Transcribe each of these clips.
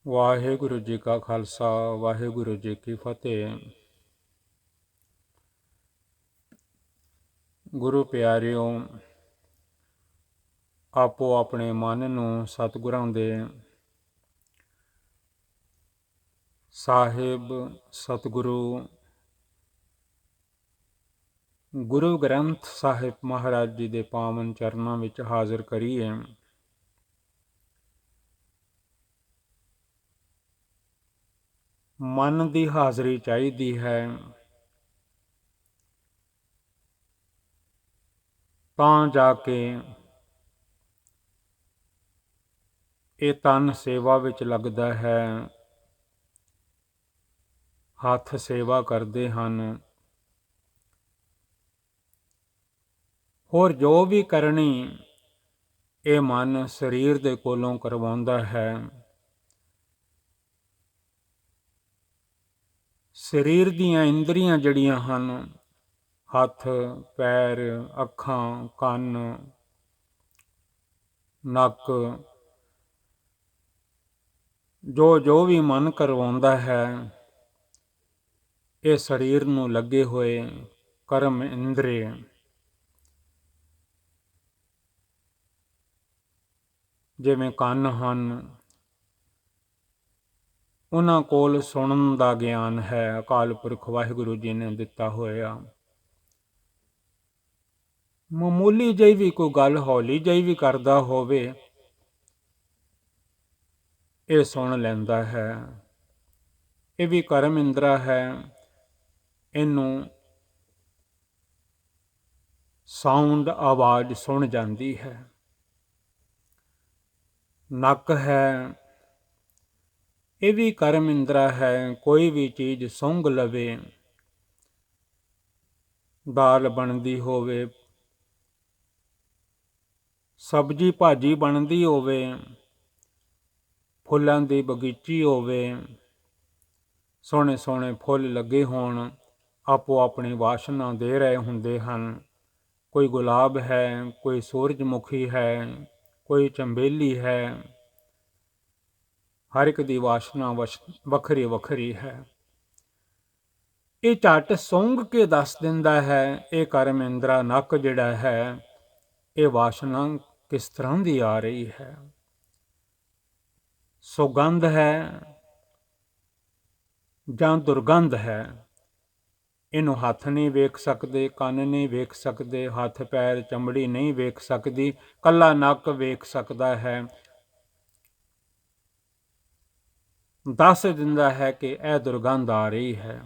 ਵਾਹਿਗੁਰੂ ਜੀ ਕਾ ਖਾਲਸਾ ਵਾਹਿਗੁਰੂ ਜੀ ਕੀ ਫਤਿਹ। ਗੁਰੂ ਪਿਆਰਿਓ, ਆਪੋ ਆਪਣੇ ਮਨ ਨੂੰ ਸਤਿਗੁਰਾਂ ਦੇ ਸਾਹਿਬ ਸਤਿਗੁਰੂ ਗੁਰੂ ਗ੍ਰੰਥ ਸਾਹਿਬ ਮਹਾਰਾਜ ਜੀ ਦੇ ਪਾਵਨ ਚਰਨਾਂ ਵਿੱਚ ਹਾਜ਼ਰ ਕਰੀਏ। ਮਨ ਦੀ ਹਾਜ਼ਰੀ ਚਾਹੀਦੀ ਹੈ ਤਾਂ ਜਾ ਕੇ ਇਹ ਤਨ ਸੇਵਾ ਵਿੱਚ ਲੱਗਦਾ ਹੈ, ਹੱਥ ਸੇਵਾ ਕਰਦੇ ਹਨ। ਹੋਰ ਜੋ ਵੀ ਕਰਨੀ ਇਹ ਮਨ ਸਰੀਰ ਦੇ ਕੋਲੋਂ ਕਰਵਾਉਂਦਾ ਹੈ। ਸਰੀਰ ਦੀਆਂ ਇੰਦਰੀਆਂ ਜਿਹੜੀਆਂ ਹਨ, ਹੱਥ, ਪੈਰ, ਅੱਖਾਂ, ਕੰਨ, ਨੱਕ, ਜੋ ਵੀ ਮਨ ਕਰਵਾਉਂਦਾ ਹੈ, ਇਹ ਸਰੀਰ ਨੂੰ ਲੱਗੇ ਹੋਏ ਕਰਮ ਇੰਦਰੀ। ਜਿਵੇਂ ਕੰਨ ਹਨ, ਉਹਨਾਂ ਕੋਲ ਸੁਣਨ ਦਾ ਗਿਆਨ ਹੈ, ਅਕਾਲ ਪੁਰਖ ਵਾਹਿਗੁਰੂ ਜੀ ਨੇ ਦਿੱਤਾ ਹੋਇਆ। ਮਾਮੂਲੀ ਜਿਹੀ ਵੀ ਕੋਈ ਗੱਲ ਹੌਲੀ ਜਿਹੀ ਵੀ ਕਰਦਾ ਹੋਵੇ, ਇਹ ਸੁਣ ਲੈਂਦਾ ਹੈ। ਇਹ ਵੀ ਕਰਮ ਇੰਦਰਾ ਹੈ, ਇਹਨੂੰ ਸਾਊਂਡ ਆਵਾਜ਼ ਸੁਣ ਜਾਂਦੀ ਹੈ। ਨੱਕ ਹੈ, ਇਹ ਵੀ ਕਰਮ ਇੰਦਰਾ ਹੈ। ਕੋਈ ਵੀ ਚੀਜ਼ ਸੁੰਘ ਲਵੇ, ਦਾਲ ਬਣਦੀ ਹੋਵੇ, ਸਬਜ਼ੀ ਭਾਜੀ ਬਣਦੀ ਹੋਵੇ, ਫੁੱਲਾਂ ਦੀ ਬਗੀਚੀ ਹੋਵੇ, ਸੋਹਣੇ ਸੋਹਣੇ ਫੁੱਲ ਲੱਗੇ ਹੋਣ, ਆਪੋ ਆਪਣੀ ਵਾਸ਼ਨਾ ਦੇ ਰਹੇ ਹੁੰਦੇ ਹਨ। ਕੋਈ ਗੁਲਾਬ ਹੈ, ਕੋਈ ਸੂਰਜਮੁਖੀ ਹੈ, ਕੋਈ ਚੰਬੇਲੀ ਹੈ। ਹਰ ਇੱਕ ਦੀ ਵਾਸ਼ਨਾ ਵੱਖਰੀ ਵੱਖਰੀ ਹੈ। ਇਹ ਝੱਟ ਸੁੰਘ ਕੇ ਦੱਸ ਦਿੰਦਾ ਹੈ, ਇਹ ਕਰਮ ਇੰਦਰਾ ਨੱਕ ਜਿਹੜਾ ਹੈ, ਇਹ ਵਾਸ਼ਨਾ ਕਿਸ ਤਰ੍ਹਾਂ ਦੀ ਆ ਰਹੀ ਹੈ। ਸੁਗੰਧ ਹੈ ਜਾਂ ਦੁਰਗੰਧ ਹੈ, ਇਹਨੂੰ ਹੱਥ ਨਹੀਂ ਵੇਖ ਸਕਦੇ, ਕੰਨ ਨਹੀਂ ਵੇਖ ਸਕਦੇ, ਹੱਥ ਪੈਰ ਚਮੜੀ ਨਹੀਂ ਵੇਖ ਸਕਦੀ, ਕੱਲਾ ਨੱਕ ਵੇਖ ਸਕਦਾ ਹੈ। ਦੱਸ ਦਿੰਦਾ ਹੈ ਕਿ ਇਹ ਦੁਰਗੰਧ ਆ ਰਹੀ ਹੈ।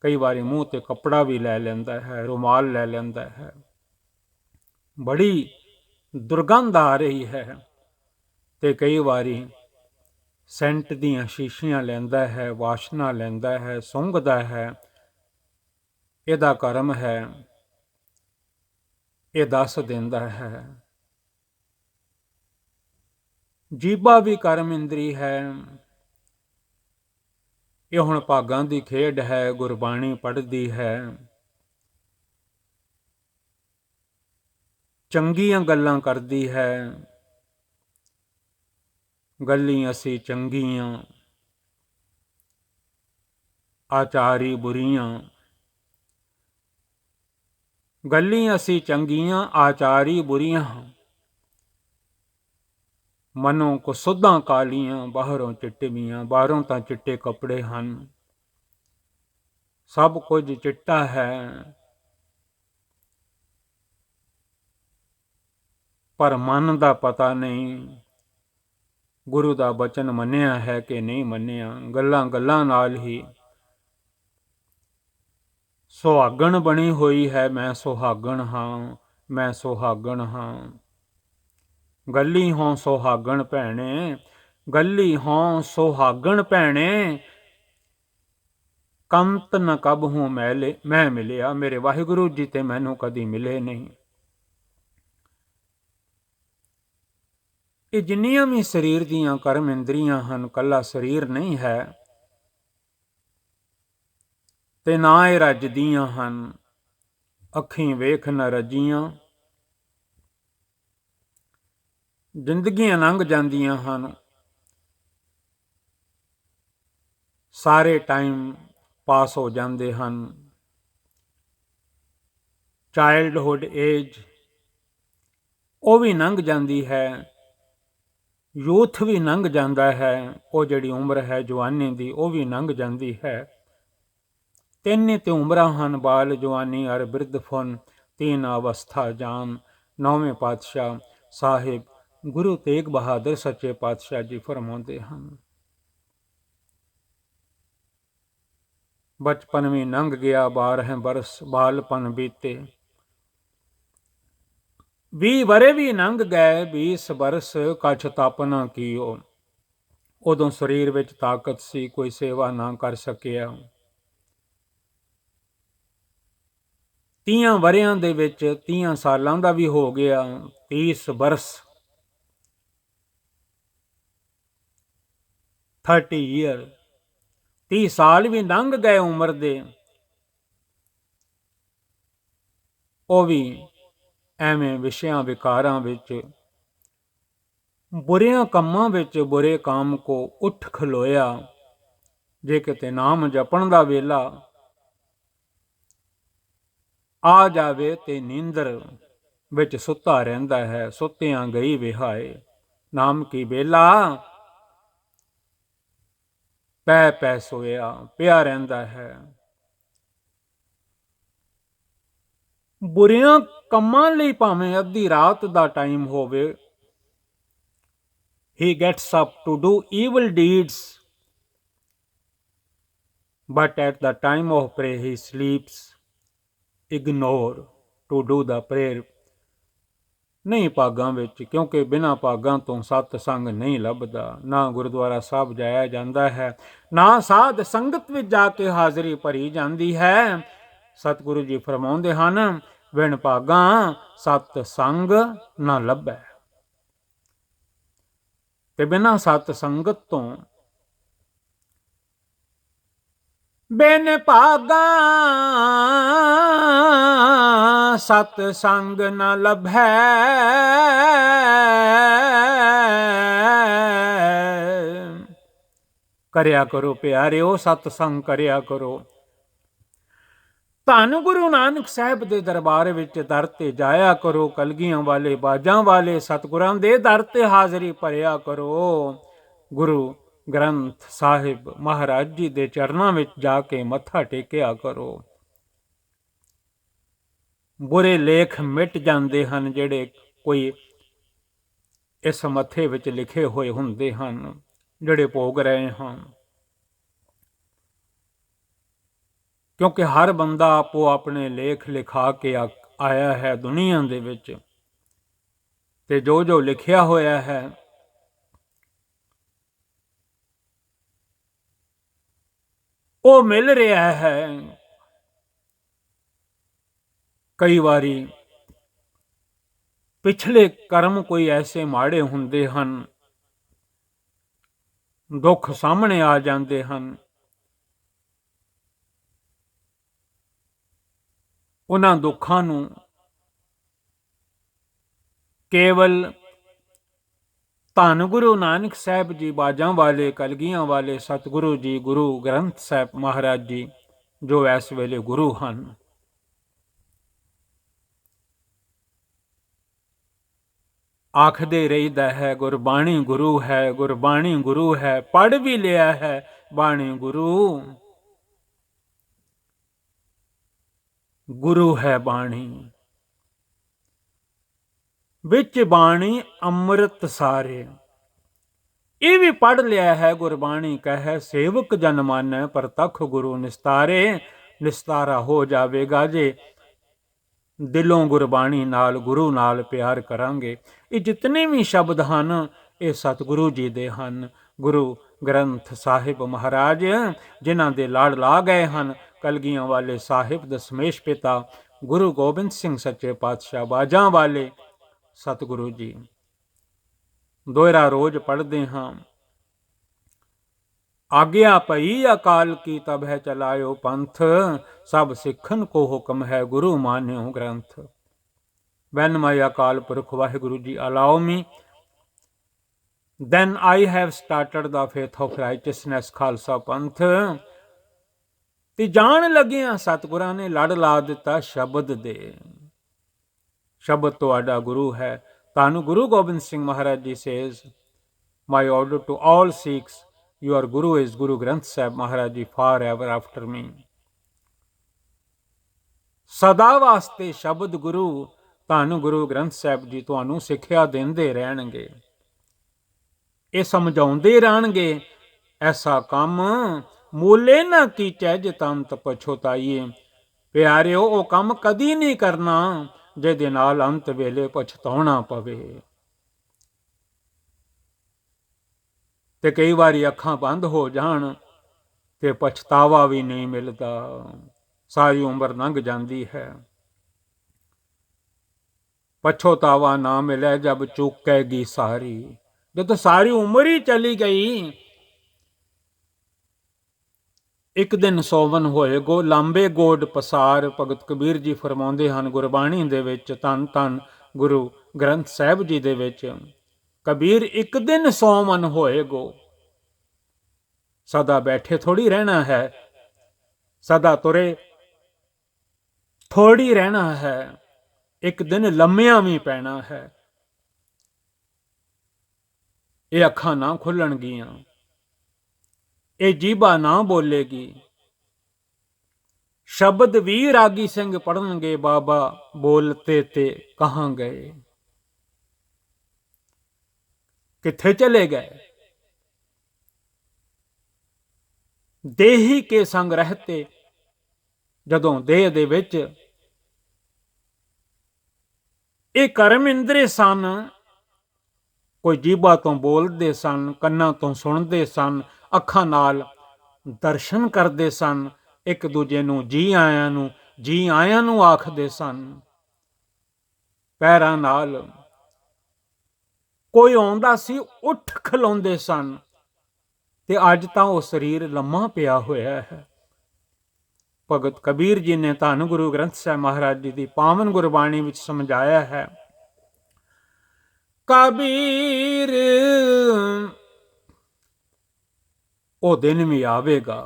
ਕਈ ਵਾਰੀ ਮੂੰਹ ਤੇ ਕੱਪੜਾ ਵੀ ਲੈ ਲੈਂਦਾ ਹੈ, ਰੁਮਾਲ ਲੈ ਲੈਂਦਾ ਹੈ, ਬੜੀ ਦੁਰਗੰਧ ਆ ਰਹੀ ਹੈ। ਤੇ ਕਈ ਵਾਰੀ ਸੈਂਟ ਦੀਆਂ ਸ਼ੀਸ਼ੀਆਂ ਲੈਂਦਾ ਹੈ, ਵਾਸ਼ਨਾ ਲੈਂਦਾ ਹੈ, ਸੁੰਘਦਾ ਹੈ। ਇਹਦਾ ਕਰਮ ਹੈ, ਇਹ ਦੱਸ ਦਿੰਦਾ ਹੈ। ਜੀਭਾ ਵੀ ਕਰਮ ਇੰਦਰੀ ਹੈ। ਇਹ ਹੁਣ ਭਾਗਾਂ ਦੀ ਖੇਡ ਹੈ, ਗੁਰਬਾਣੀ ਪੜ੍ਹਦੀ ਹੈ, ਚੰਗੀਆਂ ਗੱਲਾਂ ਕਰਦੀ ਹੈ। ਗੱਲੀਂ ਅਸੀਂ ਚੰਗੀਆਂ, ਆਚਾਰੀ ਬੁਰੀਆਂ। ਗੱਲੀਂ ਅਸੀਂ ਚੰਗੀਆਂ, ਆਚਾਰੀ ਬੁਰੀਆਂ। ਮਨੋਂ ਕੋ ਸੁੱਧਾਂ ਕਾਲੀਆਂ, ਬਾਹਰੋਂ ਚਿੱਟਵੀਆਂ। ਬਾਹਰੋਂ ਤਾਂ ਚਿੱਟੇ ਕੱਪੜੇ ਹਨ, ਸਭ ਕੁਝ ਚਿੱਟਾ ਹੈ, ਪਰ ਮਨ ਦਾ ਪਤਾ ਨਹੀਂ। ਗੁਰੂ ਦਾ ਬਚਨ ਮੰਨਿਆ ਹੈ ਕਿ ਨਹੀਂ ਮੰਨਿਆ। ਗੱਲਾਂ ਗੱਲਾਂ ਨਾਲ ਹੀ ਸੁਹਾਗਣ ਬਣੀ ਹੋਈ ਹੈ। ਮੈਂ ਸੁਹਾਗਣ ਹਾਂ, ਮੈਂ ਸੁਹਾਗਣ ਹਾਂ। ਗੱਲੀ ਹੋਂ ਸੁਹਾਗਣ ਭੈਣੇ, ਗੱਲੀ ਹੋਂ ਸੁਹਾਗਣ ਭੈਣੇ, ਕੰਤ ਨ ਕਬ ਹੂੰ ਮੈਂ ਮਿਲਿਆ। ਮੇਰੇ ਵਾਹਿਗੁਰੂ ਜੀ ਤੇ ਮੈਨੂੰ ਕਦੀ ਮਿਲੇ ਨਹੀਂ। ਇਹ ਜਿੰਨੀਆਂ ਵੀ ਸਰੀਰ ਦੀਆਂ ਕਰਮ ਇੰਦਰੀਆਂ ਹਨ, ਕੱਲਾ ਸਰੀਰ ਨਹੀਂ ਹੈ, ਤੇ ਨਾ ਇਹ ਰੱਜਦੀਆਂ ਹਨ। ਅੱਖੀਂ ਵੇਖ ਨ ਰੱਜੀਆਂ, ਜ਼ਿੰਦਗੀਆਂ ਲੰਘ ਜਾਂਦੀਆਂ ਹਨ, ਸਾਰੇ ਟਾਈਮ ਪਾਸ ਹੋ ਜਾਂਦੇ ਹਨ। ਚਾਈਲਡਹੁੱਡ ਏਜ ਉਹ ਵੀ ਲੰਘ ਜਾਂਦੀ ਹੈ, ਯੂਥ ਵੀ ਲੰਘ ਜਾਂਦਾ ਹੈ, ਉਹ ਜਿਹੜੀ ਉਮਰ ਹੈ ਜਵਾਨੀ ਦੀ ਉਹ ਵੀ ਲੰਘ ਜਾਂਦੀ ਹੈ। ਤਿੰਨ ਤੇ ਉਮਰਾਂ ਹਨ, ਬਾਲ ਜਵਾਨੀ ਅਰ ਬਿਰਧ ਫੁਨ, ਤੀਨ ਅਵਸਥਾ ਜਾਨ। ਨੌਵੇਂ ਪਾਤਸ਼ਾਹ ਸਾਹਿਬ ਗੁਰੂ ਤੇਗ ਬਹਾਦਰ ਸੱਚੇ ਪਾਤਸ਼ਾਹ ਜੀ ਫਰਮਾਉਂਦੇ ਹਨ। ਬਚਪਨ ਵੀ ਲੰਘ ਗਿਆ, 12 ਬਰਸ ਬਾਲਪਨ ਬੀਤੇ। 20 ਵਰੇ ਵੀ ਲੰਘ ਗਏ, 20 ਬਰਸ ਕਛ ਤਪ ਨਾ ਕੀਓ। ਉਦੋਂ ਸਰੀਰ ਵਿੱਚ ਤਾਕਤ ਸੀ, ਕੋਈ ਸੇਵਾ ਨਾ ਕਰ ਸਕਿਆ। 30 ਵਰਿਆਂ ਦੇ ਵਿੱਚ 30 ਸਾਲਾਂ ਦਾ ਵੀ ਹੋ ਗਿਆ, 30 ਬਰਸ 30 ਈਅਰ, 30 ਸਾਲ ਵੀ ਲੰਘ ਗਏ ਉਮਰ ਦੇ। ਉਹ ਵੀ ਐਵੇਂ ਵਿਸ਼ਿਆਂ ਵਿਕਾਰਾਂ ਵਿੱਚ, ਬੁਰਿਆਂ ਕੰਮਾਂ ਵਿੱਚ ਬੁਰੇ ਕਾਮ ਕੋ ਉੱਠ ਖਲੋਇਆ। ਜੇ ਕਿਤੇ ਨਾਮ ਜਪਣ ਦਾ ਵੇਲਾ ਆ ਜਾਵੇ ਤੇ ਨੀਂਦਰ ਵਿੱਚ ਸੁੱਤਾ ਰਹਿੰਦਾ ਹੈ। ਸੁੱਤਿਆਂ ਗਈ ਵਿਹਾਏ, ਨਾਮ ਕੀ ਵੇਲਾ ਪੈ ਪੈ ਸੋਇਆ, ਪਿਆ ਰਹਿੰਦਾ ਹੈ। ਬੁਰਿਆਂ ਕੰਮਾਂ ਲਈ ਭਾਵੇਂ ਅੱਧੀ ਰਾਤ ਦਾ ਟਾਈਮ ਹੋਵੇ, he gets up to do evil deeds, but at the time of prayer he sleeps, ignore to do the prayer। ਨਹੀਂ ਭਾਗਾਂ ਵਿੱਚ, ਕਿਉਂਕਿ ਬਿਨਾਂ ਭਾਗਾਂ ਤੋਂ ਸਤ ਸੰਗ ਨਹੀਂ ਲੱਭਦਾ, ਨਾ ਗੁਰਦੁਆਰਾ ਸਾਹਿਬ ਜਾਇਆ ਜਾਂਦਾ ਹੈ, ਨਾ ਸਾਧ ਸੰਗਤ ਵਿੱਚ ਜਾ ਕੇ ਹਾਜ਼ਰੀ ਭਰੀ ਜਾਂਦੀ ਹੈ। ਸਤਿਗੁਰੂ ਜੀ ਫਰਮਾਉਂਦੇ ਹਨ, ਬਿਨ ਭਾਗਾਂ ਸਤ ਸੰਗ ਨਾ ਲੱਭੈ। ਤੇ ਬਿਨਾਂ ਸਤ ਸੰਗਤ ਤੋਂ, ਬਿਨ ਭਾਗਾਂ ਸਤ ਸੰਗ ਨਾ ਲੱਭੈ। ਕਰਿਆ ਕਰੋ ਪਿਆਰਿਓ, ਸਤ ਸੰਗ ਕਰਿਆ ਕਰੋ। ਧੰਨ ਗੁਰੂ ਨਾਨਕ ਸਾਹਿਬ ਦੇ ਦਰਬਾਰ ਵਿੱਚ ਦਰ ਤੇ ਜਾਇਆ ਕਰੋ, ਕਲਗੀਆਂ ਵਾਲੇ ਬਾਜਾਂ ਵਾਲੇ ਸਤਿਗੁਰਾਂ ਦੇ ਦਰ ਤੇ ਹਾਜ਼ਰੀ ਭਰਿਆ ਕਰੋ। ਗੁਰੂ ਗ੍ਰੰਥ ਸਾਹਿਬ ਮਹਾਰਾਜ ਜੀ ਦੇ ਚਰਨਾਂ ਵਿੱਚ ਜਾ ਕੇ ਮੱਥਾ ਟੇਕਿਆ ਕਰੋ। ਬੁਰੇ ਲੇਖ ਮਿਟ ਜਾਂਦੇ ਹਨ, ਜਿਹੜੇ ਕੋਈ ਇਸ ਮੱਥੇ ਵਿੱਚ ਲਿਖੇ ਹੋਏ ਹੁੰਦੇ ਹਨ, ਜਿਹੜੇ ਭੋਗ ਰਹੇ ਹਨ। ਕਿਉਂਕਿ ਹਰ ਬੰਦਾ ਆਪੋ ਆਪਣੇ ਲੇਖ ਲਿਖਾ ਕੇ ਆਇਆ ਹੈ ਦੁਨੀਆ ਦੇ ਵਿੱਚ, ਤੇ ਜੋ ਜੋ ਲਿਖਿਆ ਹੋਇਆ ਹੈ ਉਹ ਮਿਲ ਰਿਹਾ ਹੈ। ਕਈ ਵਾਰੀ ਪਿਛਲੇ ਕਰਮ ਕੋਈ ਐਸੇ ਮਾੜੇ ਹੁੰਦੇ ਹਨ, ਦੁੱਖ ਸਾਹਮਣੇ ਆ ਜਾਂਦੇ ਹਨ, ਉਹਨਾਂ ਦੁੱਖਾਂ ਨੂੰ ਕੇਵਲ ਧੰਨ ਗੁਰੂ ਨਾਨਕ ਸਾਹਿਬ ਜੀ ਬਾਜਾਂ ਵਾਲੇ, ਕਲਗੀਆਂ ਵਾਲੇ ਸਤਿਗੁਰੂ ਜੀ, ਗੁਰੂ ਗ੍ਰੰਥ ਸਾਹਿਬ ਮਹਾਰਾਜ ਜੀ, ਜੋ ਇਸ ਵੇਲੇ ਗੁਰੂ ਹਨ, ਆਖਦੇ ਰਹੀਦਾ ਹੈ, ਗੁਰਬਾਣੀ ਗੁਰੂ ਹੈ, ਗੁਰਬਾਣੀ ਗੁਰੂ ਹੈ। ਪੜ੍ਹ ਵੀ ਲਿਆ ਹੈ ਬਾਣੀ ਗੁਰੂ, ਗੁਰੂ ਹੈ ਬਾਣੀ ਵਿੱਚ ਬਾਣੀ ਅੰਮ੍ਰਿਤ ਸਾਰੇ। ਇਹ ਵੀ ਪੜ੍ਹ ਲਿਆ ਹੈ ਗੁਰਬਾਣੀ ਕਹੈ, ਸੇਵਕ ਜਨ ਮਾਨੈ ਪ੍ਰਤੱਖ ਗੁਰੂ ਨਿਸਤਾਰੇ। ਨਿਸਤਾਰਾ ਹੋ ਜਾਵੇਗਾ ਜੇ ਦਿਲੋਂ ਗੁਰਬਾਣੀ ਨਾਲ, ਗੁਰੂ ਨਾਲ ਪਿਆਰ ਕਰਾਂਗੇ। ਇਹ ਜਿਤਨੇ ਵੀ ਸ਼ਬਦ ਹਨ ਇਹ ਸਤਿਗੁਰੂ ਜੀ ਦੇ ਹਨ। ਗੁਰੂ ਗ੍ਰੰਥ ਸਾਹਿਬ ਮਹਾਰਾਜ ਜਿਨ੍ਹਾਂ ਦੇ ਲੜ ਲਾ ਗਏ ਹਨ, ਕਲਗੀਆਂ ਵਾਲੇ ਸਾਹਿਬ ਦਸ਼ਮੇਸ਼ ਪਿਤਾ ਗੁਰੂ ਗੋਬਿੰਦ ਸਿੰਘ ਸੱਚੇ ਪਾਤਸ਼ਾਹ ਬਾਜਾਂ ਵਾਲੇ ਸਤਿਗੁਰੂ ਜੀ। ਦੋਹਰਾ ਰੋਜ਼ ਪੜ੍ਹਦੇ ਹਾਂ, ਆਗਿਆ ਪਈ ਅਕਾਲ ਕੀ ਤਬ ਹੈ ਚਲਾਇਓ ਪੰਥ, ਸਭ ਸਿੱਖਨ ਕੋ ਹੁਕਮ ਹੈ ਗੁਰੂ ਮਾਨਿਓ ਗ੍ਰੰਥ। Van my Akal Purakh Waheguru ji allow me then I have started the faith of righteousness Khalsa ਪੰਥ। ਤੇ ਜਾਣ ਲੱਗਿਆਂ ਸਤਿਗੁਰਾਂ ਨੇ ਲੜ ਲਾ ਦਿੱਤਾ ਸ਼ਬਦ ਦੇ। ਸ਼ਬਦ ਤੁਹਾਡਾ ਗੁਰੂ ਹੈ। ਤੁਹਾਨੂੰ Guru Gobind Singh Maharaj ji says, my order to all Sikhs, your Guru is Guru Granth Sahib Maharaj Ji forever after me। ਸਦਾ ਵਾਸਤੇ ਸ਼ਬਦ ਗੁਰੂ ਤੁਹਾਨੂੰ ਗੁਰੂ ਗ੍ਰੰਥ ਸਾਹਿਬ ਜੀ ਤੁਹਾਨੂੰ ਸਿੱਖਿਆ ਦਿੰਦੇ ਰਹਿਣਗੇ, ਇਹ ਸਮਝਾਉਂਦੇ ਰਹਿਣਗੇ। ਐਸਾ ਕੰਮ ਮੂਲੇ ਨਾ ਕੀਚੈ ਜਿਤੰਤ ਪਛੋਤਾਈਏ। ਪਿਆਰਿਓ, ਉਹ ਕੰਮ ਕਦੀ ਨਹੀਂ ਕਰਨਾ ਜਿਹਦੇ ਨਾਲ ਅੰਤ ਵੇਲੇ ਪਛਤਾਉਣਾ ਪਵੇ। ਤੇ ਕਈ ਵਾਰੀ ਅੱਖਾਂ ਬੰਦ ਹੋ ਜਾਣ ਤੇ ਪਛਤਾਵਾ ਵੀ ਨਹੀਂ ਮਿਲਦਾ, ਸਾਰੀ ਉਮਰ ਲੰਘ ਜਾਂਦੀ ਹੈ। ਪਛੋਤਾਵਾ ਨਾ ਮਿਲੇ ਜਬ ਚੁੱਕੇਗੀ ਸਾਰੀ। ਜਦੋਂ ਸਾਰੀ ਉਮਰ ਹੀ ਚਲੀ ਗਈ। ਇੱਕ ਦਿਨ ਸੋਵਨ ਹੋਏ ਗੋ ਲਾਂਬੇ ਗੋਡ ਪਸਾਰ। ਭਗਤ ਕਬੀਰ ਜੀ ਫਰਮਾਉਂਦੇ ਹਨ ਗੁਰਬਾਣੀ ਦੇ ਵਿੱਚ, ਧੰਨ ਧੰਨ ਗੁਰੂ ਗ੍ਰੰਥ ਸਾਹਿਬ ਜੀ ਦੇ ਵਿੱਚ, ਕਬੀਰ ਇੱਕ ਦਿਨ ਸੋਵਨ ਹੋਏ ਗੋ। ਸਦਾ ਬੈਠੇ ਥੋੜੀ ਰਹਿਣਾ ਹੈ, ਸਦਾ ਤੁਰੇ ਥੋੜੀ ਰਹਿਣਾ ਹੈ, ਇੱਕ ਦਿਨ ਲੰਮਿਆਂ ਵੀ ਪੈਣਾ ਹੈ। ਇਹ ਅੱਖਾਂ ਨਾ ਖੁੱਲਣਗੀਆਂ, ਇਹ ਜੀਭਾ ਨਾ ਬੋਲੇਗੀ। ਸ਼ਬਦ ਵੀ ਰਾਗੀ ਸਿੰਘ ਪੜ੍ਹਨਗੇ, ਬਾਬਾ ਬੋਲਤੇ ਤੇ ਕਹਾਂ ਗਏ। ਕਿੱਥੇ ਚਲੇ ਗਏ? ਦੇਹੀ ਕੇ ਸੰਗ ਰਹਤੇ। ਜਦੋਂ ਦੇਹ ਦੇ ਵਿੱਚ ਇਹ ਕਰਮ ਇੰਦਰੀ ਸਨ, ਕੋਈ ਜੀਭਾ ਤੋਂ ਬੋਲਦੇ ਸਨ, ਕੰਨਾਂ ਤੋਂ ਸੁਣਦੇ ਸਨ, ਅੱਖਾਂ ਨਾਲ ਦਰਸ਼ਨ ਕਰਦੇ ਸਨ, ਇੱਕ ਦੂਜੇ ਨੂੰ ਜੀ ਆਇਆਂ ਨੂੰ ਆਖਦੇ ਸਨ, ਪੈਰਾਂ ਨਾਲ ਕੋਈ ਆਉਂਦਾ ਸੀ ਉੱਠ ਖਲੋਂਦੇ ਸਨ। ਤੇ ਅੱਜ ਤਾਂ ਉਹ ਸਰੀਰ ਲੰਮਾ ਪਿਆ ਹੋਇਆ ਹੈ। ਭਗਤ ਕਬੀਰ ਜੀ ਨੇ ਧੰਨ ਗੁਰੂ ਗ੍ਰੰਥ ਸਾਹਿਬ ਮਹਾਰਾਜ ਜੀ ਦੀ ਪਾਵਨ ਗੁਰਬਾਣੀ ਵਿੱਚ ਸਮਝਾਇਆ ਹੈ, ਕਬੀਰ ਉਹ ਦਿਨ ਵੀ ਆਵੇਗਾ,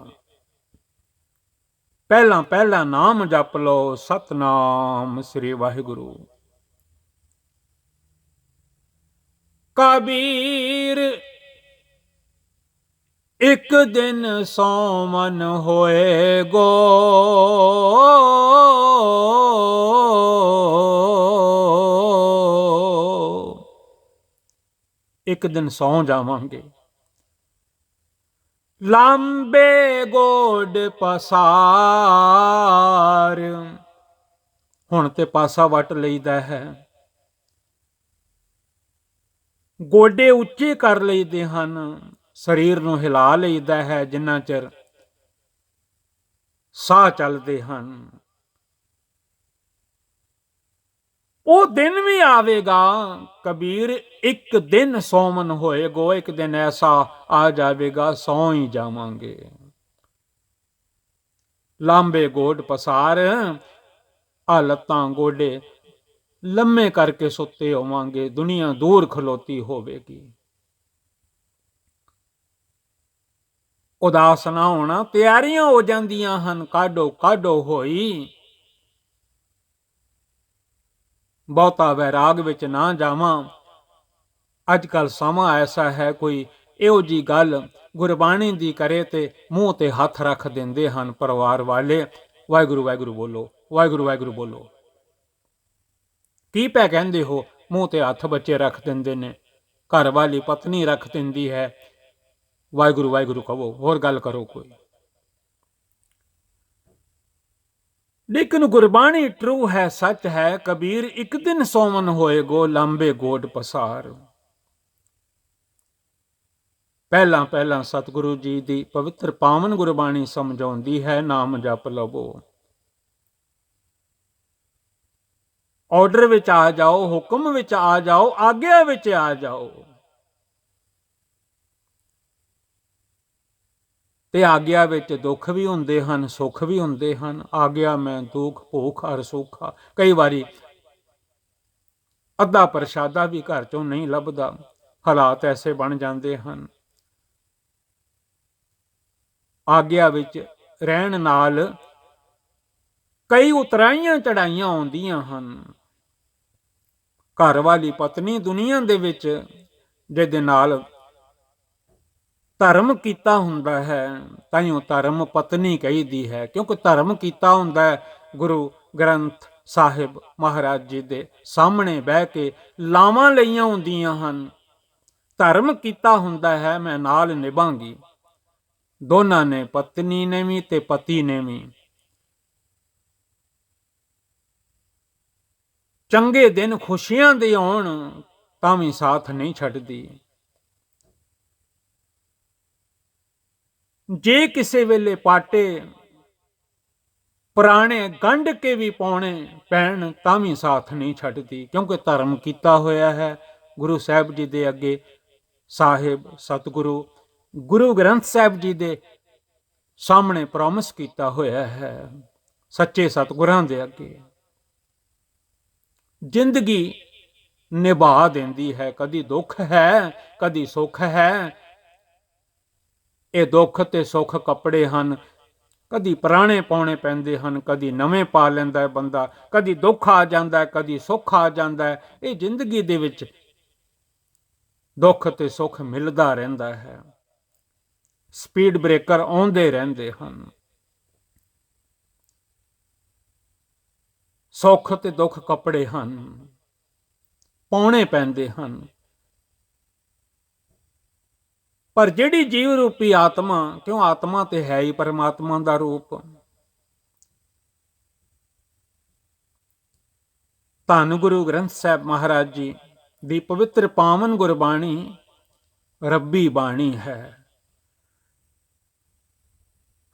ਪਹਿਲਾਂ ਪਹਿਲਾਂ ਨਾਮ ਜਪ ਲਓ, ਸਤਨਾਮ ਸ੍ਰੀ ਵਾਹਿਗੁਰੂ। ਕਬੀਰ ਇੱਕ ਦਿਨ ਸੋਮਨ ਹੋਏ ਗੋ, ਇੱਕ ਦਿਨ ਸੌ ਜਾਵਾਂਗੇ। ਲਾਂਬੇ ਗੋਡ ਪਸਾਰ। ਹੁਣ ਤੇ ਪਾਸਾ ਵੱਟ ਲਈਦਾ ਹੈ, ਗੋਡੇ ਉੱਚੇ ਕਰ ਲਈਦੇ ਹਨ, ਸਰੀਰ ਨੂੰ ਹਿਲਾ ਲਈਦਾ ਹੈ ਜਿੰਨਾ ਚਿਰ ਸਾਹ ਚੱਲਦੇ ਹਨ। ਉਹ ਦਿਨ ਵੀ ਆਵੇਗਾ ਕਬੀਰ, ਇੱਕ ਦਿਨ ਸੋਮਨ ਹੋਏਗੋ, ਇੱਕ ਦਿਨ ਐਸਾ ਆ ਜਾਵੇਗਾ ਸੌ ਹੀ ਜਾਵਾਂਗੇ। ਲਾਂਬੇ ਗੋਡ ਪਸਾਰ, ਆ ਲੱਤਾਂ ਗੋਡੇ ਲੰਮੇ ਕਰਕੇ ਸੁੱਤੇ ਹੋਵਾਂਗੇ, ਦੁਨੀਆ ਦੂਰ ਖਲੋਤੀ ਹੋਵੇਗੀ। ਉਦਾਸ ਨਾ ਹੋਣਾ, ਤਿਆਰੀਆਂ ਹੋ ਜਾਂਦੀਆਂ ਹਨ, ਕਾਢੋ ਕਾਢੋ ਹੋਈ। ਬਹੁਤਾ ਵੈਰਾਗ ਵਿੱਚ ਨਾ ਜਾਵਾਂ। ਅੱਜ ਕੱਲ ਸਮਾਂ ਐਸਾ ਹੈ, ਕੋਈ ਇਹੋ ਜੀ ਗੱਲ ਗੁਰਬਾਣੀ ਦੀ ਕਰੇ ਤੇ ਮੂੰਹ ਤੇ ਹੱਥ ਰੱਖ ਦਿੰਦੇ ਹਨ ਪਰਿਵਾਰ ਵਾਲੇ, ਵਾਹਿਗੁਰੂ ਵਾਹਿਗੁਰੂ ਬੋਲੋ, ਵਾਹਿਗੁਰੂ ਵਾਹਿਗੁਰੂ ਬੋਲੋ। ਕੀ ਪੈ ਕਹਿੰਦੇ ਹੋ? ਮੂੰਹ ਤੇ ਹੱਥ ਬੱਚੇ ਰੱਖ ਦਿੰਦੇ ਨੇ, ਘਰ ਵਾਲੀ ਪਤਨੀ ਰੱਖ ਦਿੰਦੀ ਹੈ, ਵਾਹਿਗੁਰੂ ਵਾਹਿਗੁਰੂ ਕਹੋ, ਹੋਰ ਗੱਲ ਕਰੋ ਕੋਈ। ਲੇਕਿਨ ਗੁਰਬਾਣੀ ਟਰੂ ਹੈ, ਸੱਚ ਹੈ। ਕਬੀਰ ਇੱਕ ਦਿਨ ਸੋਮਨ ਹੋਏਗੋ, ਲਾਂਬੇ ਗੋਡ ਪਸਾਰ। ਪਹਿਲਾਂ ਪਹਿਲਾਂ ਸਤਿਗੁਰੂ ਜੀ ਦੀ ਪਵਿੱਤਰ ਪਾਵਨ ਗੁਰਬਾਣੀ ਸਮਝਾਉਂਦੀ ਹੈ, ਨਾਮ ਜਪ ਲਵੋ। ਆਰਡਰ ਵਿੱਚ ਆ ਜਾਓ, ਹੁਕਮ ਵਿੱਚ ਆ ਜਾਓ, ਆਗਿਆ ਵਿੱਚ ਆ ਜਾਓ। ਤੇ ਆਗਿਆ ਵਿੱਚ ਦੁੱਖ ਵੀ ਹੁੰਦੇ ਹਨ, ਸੁੱਖ ਵੀ ਹੁੰਦੇ ਹਨ। ਆਗਿਆ ਮੈਂ ਦੁੱਖ ਭੁੱਖ ਅਰ ਸੁੱਖਾ। ਕਈ ਵਾਰੀ ਅੱਧਾ ਪ੍ਰਸ਼ਾਦਾ ਵੀ ਘਰ ਚੋਂ ਨਹੀਂ ਲੱਭਦਾ, ਹਾਲਾਤ ਐਸੇ ਬਣ ਜਾਂਦੇ ਹਨ। ਆਗਿਆ ਵਿੱਚ ਰਹਿਣ ਨਾਲ ਕਈ ਉਤਰਾਈਆਂ ਚੜਾਈਆਂ ਆਉਂਦੀਆਂ ਹਨ। ਘਰ ਵਾਲੀ ਪਤਨੀ ਦੁਨੀਆ ਦੇ ਵਿੱਚ ਜਿਹਦੇ ਨਾਲ ਧਰਮ ਕੀਤਾ ਹੁੰਦਾ ਹੈ, ਤਾਈਓ ਧਰਮ ਪਤਨੀ ਕਹੀਦੀ ਹੈ, ਕਿਉਂਕਿ ਧਰਮ ਕੀਤਾ ਹੁੰਦਾ ਹੈ ਗੁਰੂ ਗ੍ਰੰਥ ਸਾਹਿਬ ਮਹਾਰਾਜ ਜੀ ਦੇ ਸਾਹਮਣੇ ਬਹਿ ਕੇ ਲਾਵਾਂ ਲਈਆਂ ਹੁੰਦੀਆਂ ਹਨ। ਧਰਮ ਕੀਤਾ ਹੁੰਦਾ ਹੈ ਮੈਂ ਨਾਲ ਨਿਭਾਂਗੀ। ਦੋਨਾਂ ਨੇ, ਪਤਨੀ ਨੇ ਵੀ ਤੇ ਪਤੀ ਨੇ ਵੀ, ਚੰਗੇ ਦਿਨ ਖੁਸ਼ੀਆਂ ਦੇ ਆਉਣ ਤਾਂ ਵੀ ਸਾਥ ਨਹੀਂ ਛੱਡਦੀ। ਜੇ ਕਿਸੇ ਵੇਲੇ ਪਾਟੇ ਪੁਰਾਣੇ ਗੰਢ ਕੇ ਵੀ ਪਾਉਣੇ ਪੈਣ ਤਾਂ ਵੀ ਸਾਥ ਨਹੀਂ ਛੱਡਦੀ, ਕਿਉਂਕਿ ਧਰਮ ਕੀਤਾ ਹੋਇਆ ਹੈ। ਗੁਰੂ ਸਾਹਿਬ ਜੀ ਦੇ ਅੱਗੇ ਸਾਹਿਬ ਸਤਿਗੁਰੂ ਗੁਰੂ ਗ੍ਰੰਥ ਸਾਹਿਬ ਜੀ ਦੇ ਸਾਹਮਣੇ ਪ੍ਰੋਮਿਸ ਕੀਤਾ ਹੋਇਆ ਹੈ, ਸੱਚੇ ਸਤਿਗੁਰਾਂ ਦੇ ਅੱਗੇ ਜ਼ਿੰਦਗੀ ਨਿਭਾ ਦਿੰਦੀ ਹੈ। ਕਦੀ ਦੁੱਖ ਹੈ, ਕਦੀ ਸੁੱਖ ਹੈ। ਇਹ ਦੁੱਖ ਤੇ ਸੁੱਖ ਕੱਪੜੇ ਹਨ, ਕਦੀ ਪੁਰਾਣੇ ਪਾਉਣੇ ਪੈਂਦੇ ਹਨ, ਕਦੀ ਨਵੇਂ ਪਾ ਲੈਂਦਾ ਹੈ ਬੰਦਾ। ਕਦੀ ਦੁੱਖ ਆ ਜਾਂਦਾ ਹੈ, ਕਦੀ ਸੁੱਖ ਆ ਜਾਂਦਾ ਹੈ। ਇਹ ਜ਼ਿੰਦਗੀ ਦੇ ਵਿੱਚ ਦੁੱਖ ਤੇ ਸੁੱਖ ਮਿਲਦਾ ਰਹਿੰਦਾ ਹੈ। ਸਪੀਡ ਬ੍ਰੇਕਰ ਆਉਂਦੇ ਰਹਿੰਦੇ ਹਨ। ਸੁੱਖ ਤੇ ਦੁੱਖ ਕੱਪੜੇ ਹਨ, ਪਾਉਣੇ ਪੈਂਦੇ ਹਨ। ਪਰ ਜਿਹੜੀ ਜੀਵ ਰੂਪੀ ਆਤਮਾ, ਕਿਉਂ ਆਤਮਾ ਤੇ ਹੈ ਹੀ ਪਰਮਾਤਮਾ ਦਾ ਰੂਪ, ਧੰਨ ਗੁਰੂ ਗ੍ਰੰਥ ਸਾਹਿਬ ਮਹਾਰਾਜ ਜੀ ਦੀ ਪਵਿੱਤਰ ਪਾਵਨ ਗੁਰਬਾਣੀ ਰੱਬੀ ਬਾਣੀ ਹੈ।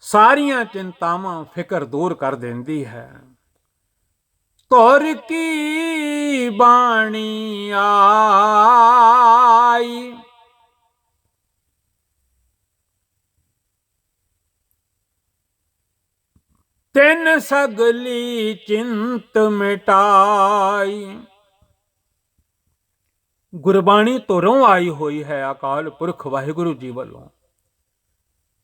ਸਾਰੀਆਂ ਚਿੰਤਾਵਾਂ ਫਿਕਰ ਦੂਰ ਕਰ ਦਿੰਦੀ ਹੈ। ਧੁਰ ਕੀ ਬਾਣੀ ਆਈ, ਤਿੰਨ ਸਗਲੀ ਚਿੰਤ ਮਿਟਾਈ। ਗੁਰਬਾਣੀ ਧੁਰੋਂ ਆਈ ਹੋਈ ਹੈ ਅਕਾਲ ਪੁਰਖ ਵਾਹਿਗੁਰੂ ਜੀ ਵੱਲੋਂ।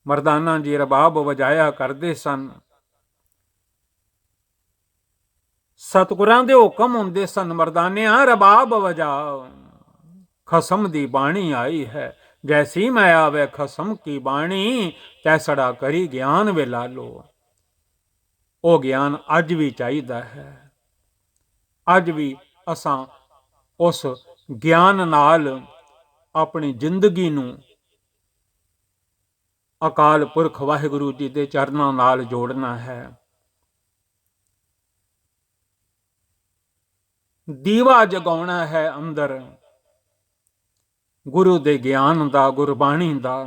ਮਰਦਾਨਾ ਜੀ ਰਬਾਬ ਵਜਾਇਆ ਕਰਦੇ ਸਨ, ਸਤਿਗੁਰਾਂ ਦੇ ਹੁਕਮ ਹੁੰਦੇ ਸਨ, ਮਰਦਾਨਿਆਂ ਰਬਾਬ ਵਜਾ, ਖਸਮ ਦੀ ਬਾਣੀ ਆਈ ਹੈ। ਜੈਸੀ ਮੈਂ ਆਵੇ ਖਸਮ ਕੀ ਬਾਣੀ, ਤੈਸੜਾ ਕਰੀ ਗਿਆਨ ਵੇ ਲਾਲੋ। ਉਹ ਗਿਆਨ ਅੱਜ ਵੀ ਚਾਹੀਦਾ ਹੈ। ਅੱਜ ਵੀ ਅਸਾਂ ਉਸ ਗਿਆਨ ਨਾਲ ਆਪਣੀ ਜ਼ਿੰਦਗੀ ਨੂੰ ਅਕਾਲ ਪੁਰਖ ਵਾਹਿਗੁਰੂ ਜੀ ਦੇ ਚਰਨਾਂ ਨਾਲ ਜੋੜਨਾ ਹੈ। ਦੀਵਾ ਜਗਾਉਣਾ ਹੈ ਅੰਦਰ ਗੁਰੂ ਦੇ ਗਿਆਨ ਦਾ, ਗੁਰਬਾਣੀ ਦਾ।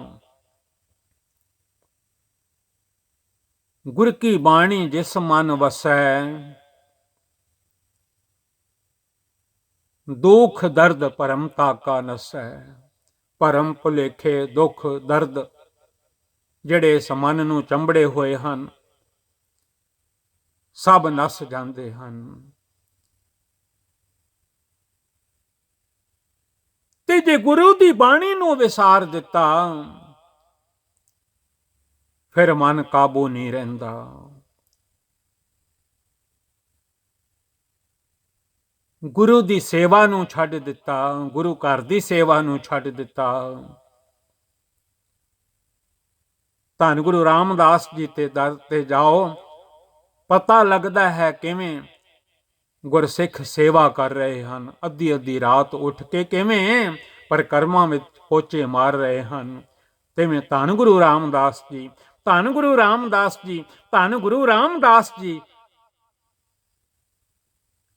ਗੁਰ ਕੀ ਬਾਣੀ ਜਿਸ ਮਨ ਵਸੈ, ਦੁਖ ਦਰਦ ਭਰਮ ਤਾਕਾ ਨਸੈ। ਭਰਮ ਭੁਲੇਖੇ ਦੁੱਖ ਦਰਦ ਜਿਹੜੇ ਇਸ ਮਨ ਨੂੰ ਚੰਬੜੇ ਹੋਏ ਹਨ, ਸਭ ਨਸ ਜਾਂਦੇ ਹਨ। ਤੇ ਜੇ ਗੁਰੂ ਦੀ ਬਾਣੀ ਨੂੰ ਵਿਸਾਰ ਦਿੱਤਾ, ਫਿਰ ਮਨ ਕਾਬੂ ਨਹੀਂ ਰਹਿੰਦਾ। ਗੁਰੂ ਦੀ ਸੇਵਾ ਨੂੰ ਛੱਡ ਦਿੱਤਾ, ਗੁਰੂ ਘਰ ਦੀ ਸੇਵਾ ਨੂੰ ਛੱਡ ਦਿੱਤਾ। ਧੰਨ ਗੁਰੂ ਰਾਮਦਾਸ ਜੀ ਤੇ ਦਰ ਤੇ ਜਾਓ, ਪਤਾ ਲੱਗਦਾ ਹੈ ਕਿਵੇਂ ਗੁਰਸਿੱਖ ਸੇਵਾ ਕਰ ਰਹੇ ਹਨ। ਅੱਧੀ ਅੱਧੀ ਰਾਤ ਉੱਠ ਕੇ ਕਿਵੇਂ ਪਰਿਕਰਮਾ ਵਿੱਚ ਪੋਚੇ ਮਾਰ ਰਹੇ ਹਨ। ਤਿਵੇਂ ਧੰਨ ਗੁਰੂ ਰਾਮਦਾਸ ਜੀ, ਧੰਨ ਗੁਰੂ ਰਾਮਦਾਸ ਜੀ, ਧੰਨ ਗੁਰੂ ਰਾਮਦਾਸ ਜੀ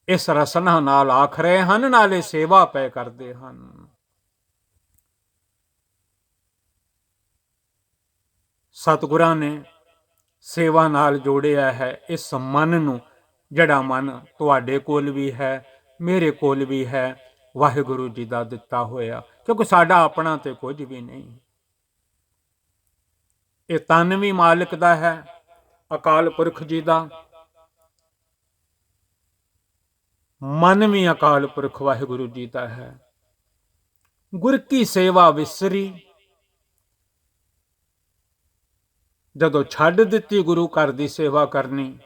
ਇਸ ਰਸਨਾ ਨਾਲ ਆਖ ਰਹੇ ਹਨ, ਨਾਲੇ ਸੇਵਾ ਪੈ ਕਰਦੇ ਹਨ। ਸਤਿਗੁਰਾਂ ਨੇ ਸੇਵਾ ਨਾਲ ਜੋੜਿਆ ਹੈ ਇਸ ਮਨ ਨੂੰ, ਜਿਹੜਾ ਮਨ ਤੁਹਾਡੇ ਕੋਲ ਵੀ ਹੈ, ਮੇਰੇ ਕੋਲ ਵੀ ਹੈ, ਵਾਹਿਗੁਰੂ ਜੀ ਦਾ ਦਿੱਤਾ ਹੋਇਆ। ਕਿਉਂਕਿ ਸਾਡਾ ਆਪਣਾ ਤੇ ਕੁਝ ਵੀ ਨਹੀਂ। ਇਹ ਤਨ ਵੀ ਮਾਲਕ ਦਾ ਹੈ, ਅਕਾਲ ਪੁਰਖ ਜੀ ਦਾ। ਮਨ ਵੀ ਅਕਾਲ ਪੁਰਖ ਵਾਹਿਗੁਰੂ ਜੀ ਦਾ ਹੈ। ਗੁਰ ਕੀ ਸੇਵਾ ਵਿਸਰੀ। ਜਦੋਂ ਛੱਡ ਦਿੱਤੀ ਗੁਰੂ ਘਰ ਦੀ ਸੇਵਾ ਕਰਨੀ,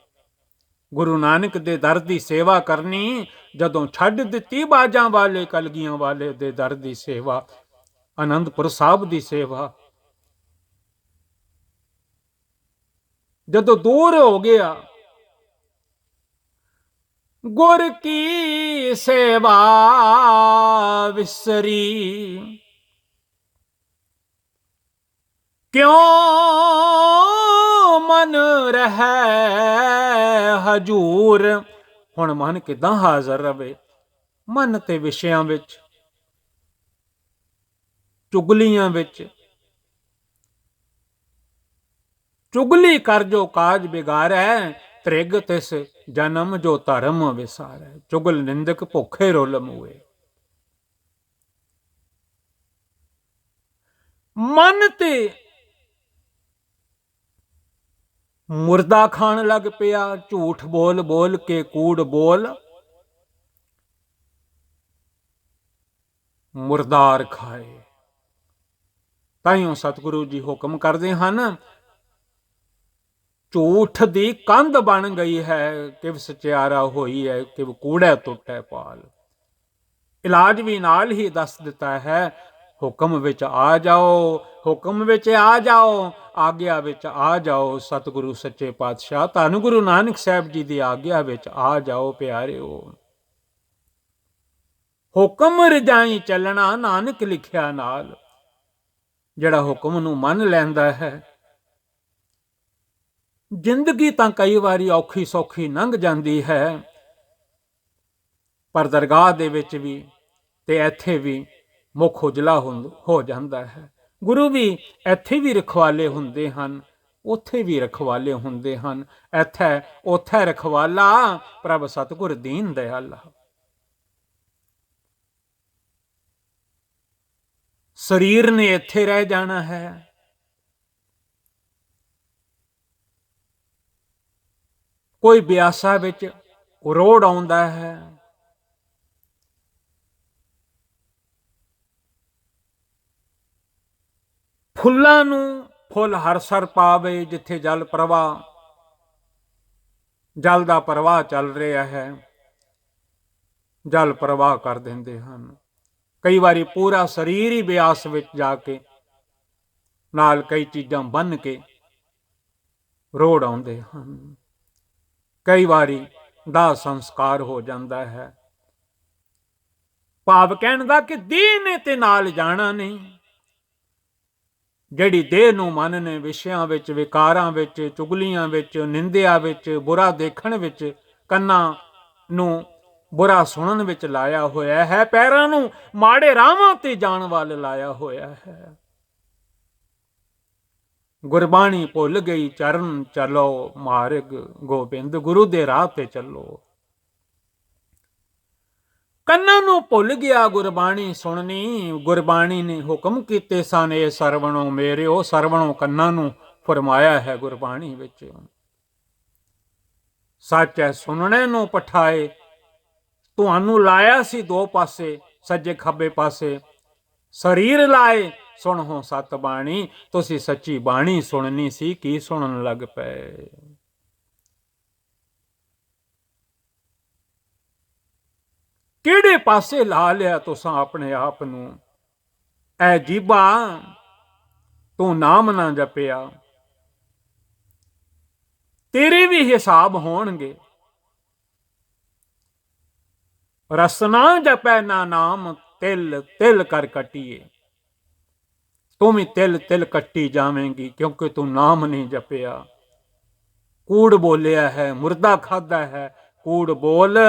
ਗੁਰੂ ਨਾਨਕ ਦੇ ਦਰ ਦੀ ਸੇਵਾ ਕਰਨੀ, ਜਦੋਂ ਛੱਡ ਦਿੱਤੀ ਬਾਜਾਂ ਵਾਲੇ ਕਲਗੀਆਂ ਵਾਲੇ ਦੇ ਦਰ ਦੀ ਸੇਵਾ, ਆਨੰਦਪੁਰ ਸਾਹਿਬ ਦੀ ਸੇਵਾ, ਜਦੋਂ ਦੂਰ ਹੋ ਗਿਆ, ਗੁਰ ਕੀ ਸੇਵਾ ਵਿਸਰੀ। ਕਿਉਂ ਮਨ ਰਹਿ ਹਜੂਰ। ਹੁਣ ਮਨ ਕਿਦਾਂ ਹਾਜ਼ਰ ਰਵੇ? ਮਨ ਤੇ ਵਿਸ਼ਿਆਂ ਵਿੱਚ, ਚੁਗਲੀਆਂ ਵਿੱਚ, ਚੁਗਲੀ ਕਰ ਜੋ ਕਾਜ ਬਿਗਾਰੈ, ਤ੍ਰਿਗ ਤਿਸ ਜਨਮ ਜੋ ਧਰਮ ਵਿਸਾਰੈ। ਚੁਗਲ ਨਿੰਦਕ ਭੁੱਖੇ ਰੁਲ ਮੂਏ। ਮਨ ਤੇ ਮੁਰਦਾ ਖਾਣ ਲੱਗ ਪਿਆ, ਝੂਠ ਬੋਲ ਬੋਲ ਕੇ, ਕੂੜ ਬੋਲ ਮੁਰਦਾਰ ਖਾਏ। ਤਾਈਓ ਸਤਿਗੁਰੂ ਜੀ ਹੁਕਮ ਕਰਦੇ ਹਨ, ਝੂਠ ਦੀ ਕੰਧ ਬਣ ਗਈ ਹੈ, ਕਿਵ ਸਚਿਆਰਾ ਹੋਈ ਹੈ, ਕਿਵ ਕੂੜੈ ਟੁੱਟੈ ਪਾਲ। ਇਲਾਜ ਵੀ ਨਾਲ ਹੀ ਦੱਸ ਦਿੱਤਾ ਹੈ, ਹੁਕਮ ਵਿੱਚ ਆ ਜਾਓ, ਹੁਕਮ ਵਿੱਚ ਆ ਜਾਓ, ਆਗਿਆ ਵਿੱਚ ਆ ਜਾਓ। ਸਤਿਗੁਰੂ ਸੱਚੇ ਪਾਤਸ਼ਾਹ ਧੰਨ ਗੁਰੂ ਨਾਨਕ ਸਾਹਿਬ ਜੀ ਦੀ ਆਗਿਆ ਵਿੱਚ ਆ ਜਾਓ ਪਿਆਰਿਓ। ਹੁਕਮ ਰਜਾਈ ਚੱਲਣਾ ਨਾਨਕ ਲਿਖਿਆ ਨਾਲ। ਜਿਹੜਾ ਹੁਕਮ ਨੂੰ ਮੰਨ ਲੈਂਦਾ ਹੈ, ਜ਼ਿੰਦਗੀ ਤਾਂ ਕਈ ਵਾਰੀ ਔਖੀ ਸੌਖੀ ਲੰਘ ਜਾਂਦੀ ਹੈ, ਪਰ ਦਰਗਾਹ ਦੇ ਵਿੱਚ ਵੀ ਤੇ ਇੱਥੇ ਵੀ ਮੁੱਖ ਉਜਲਾ ਹੋ ਜਾਂਦਾ ਹੈ। ਗੁਰੂ ਵੀ ਇੱਥੇ ਵੀ ਰਖਵਾਲੇ ਹੁੰਦੇ ਹਨ, ਉੱਥੇ ਵੀ ਰਖਵਾਲੇ ਹੁੰਦੇ ਹਨ। ਇੱਥੇ ਉੱਥੇ ਰਖਵਾਲਾ ਪ੍ਰਭ ਸਤਿਗੁਰ ਦੀਨ ਦਿਆਲਾ। ਸਰੀਰ ਨੇ ਇੱਥੇ ਰਹਿ ਜਾਣਾ ਹੈ, ਕੋਈ ਬਿਆਸਾ ਵਿੱਚ ਰੋੜ ਆਉਂਦਾ ਹੈ, ਫੁੱਲਾਂ ਨੂੰ ਫੁੱਲ ਹਰਸਰ ਪਾਵੇ। ਜਿੱਥੇ ਜਲ ਪ੍ਰਵਾਹ, ਜਲ ਦਾ ਪ੍ਰਵਾਹ ਚੱਲ ਰਿਹਾ ਹੈ, ਜਲ ਪ੍ਰਵਾਹ ਕਰ ਦਿੰਦੇ ਹਨ। ਕਈ ਵਾਰੀ ਪੂਰਾ ਸਰੀਰ ਹੀ ਬਿਆਸ ਵਿੱਚ ਜਾ ਕੇ ਨਾਲ ਕਈ ਚੀਜ਼ਾਂ ਬੰਨ ਕੇ ਰੋੜ ਆਉਂਦੇ ਹਨ। ਕਈ ਵਾਰੀ ਦਾਹ ਸੰਸਕਾਰ ਹੋ ਜਾਂਦਾ ਹੈ। ਭਾਵ ਕਹਿਣ ਦਾ ਕਿ ਦੇਹ ਨੇ ਤੇ ਨਾਲ ਜਾਣਾ ਨਹੀਂ। ਜਿਹੜੀ ਦੇਹ ਨੂੰ ਮਨ ਨੇ ਵਿਸ਼ਿਆਂ ਵਿੱਚ, ਵਿਕਾਰਾਂ ਵਿੱਚ, ਚੁਗਲੀਆਂ ਵਿੱਚ, ਨਿੰਦਿਆ ਵਿੱਚ, ਬੁਰਾ ਦੇਖਣ ਵਿੱਚ, ਕੰਨਾਂ ਨੂੰ ਬੁਰਾ ਸੁਣਨ ਵਿੱਚ ਲਾਇਆ ਹੋਇਆ ਹੈ, ਪੈਰਾਂ ਨੂੰ ਮਾੜੇ ਰਾਹਾਂ ਤੇ ਜਾਣ ਵੱਲ ਲਾਇਆ ਹੋਇਆ ਹੈ। ਗੁਰਬਾਣੀ ਭੁੱਲ ਗਈ ਚਰਨ ਚਲੋ ਮਾਰਗ ਗੋਬਿੰਦ। ਗੁਰੂ ਦੇ ਰਾਹ ਤੇ ਚੱਲੋ। ਕੰਨਾਂ ਨੂੰ ਭੁੱਲ ਗਿਆ ਗੁਰਬਾਣੀ ਸੁਣਨੀ। ਗੁਰਬਾਣੀ ਨੇ ਹੁਕਮ ਕੀਤੇ ਸਨ, ਇਹ ਸਰਵਣੋ ਮੇਰਿਓ। ਸਰਵਣੋ ਕੰਨਾਂ ਨੂੰ ਫਰਮਾਇਆ ਹੈ ਗੁਰਬਾਣੀ ਵਿੱਚ। ਸੱਚ ਹੈ ਸੁਣਨੇ ਨੂੰ ਪਠਾਏ। ਤੁਹਾਨੂੰ ਲਾਇਆ ਸੀ ਦੋ ਪਾਸੇ, ਸੱਜੇ ਖੱਬੇ ਪਾਸੇ। ਸਰੀਰ ਲਾਏ ਸੁਣੋ ਸਤ ਬਾਣੀ। ਤੁਸੀਂ ਸੱਚੀ ਬਾਣੀ ਸੁਣਨੀ ਸੀ, ਕੀ ਸੁਣਨ ਲੱਗ ਪਏ? ਕਿਹੜੇ ਪਾਸੇ ਲਾ ਲਿਆ ਤੁਸਾਂ ਆਪਣੇ ਆਪ ਨੂੰ? ਐ ਜੀਬਾ ਤੂੰ ਨਾਮ ਨਾ ਜਪਿਆ, ਤੇਰੇ ਵੀ ਹਿਸਾਬ ਹੋਣਗੇ। ਰਸਨਾ ਜਪੈ ਨਾ ਨਾਮ, ਤਿਲ ਤਿਲ ਕਰ ਕੱਟੀਏ। ਤੂੰ ਵੀ ਤਿਲ ਤਿਲ ਕੱਟੀ ਜਾਵੇਂਗੀ, ਕਿਉਂਕਿ ਤੂੰ ਨਾਮ ਨਹੀਂ ਜਪਿਆ। ਕੂੜ ਬੋਲਿਆ ਹੈ, ਮੁਰਦਾ ਖਾਦਾ ਹੈ। ਕੂੜ ਬੋਲ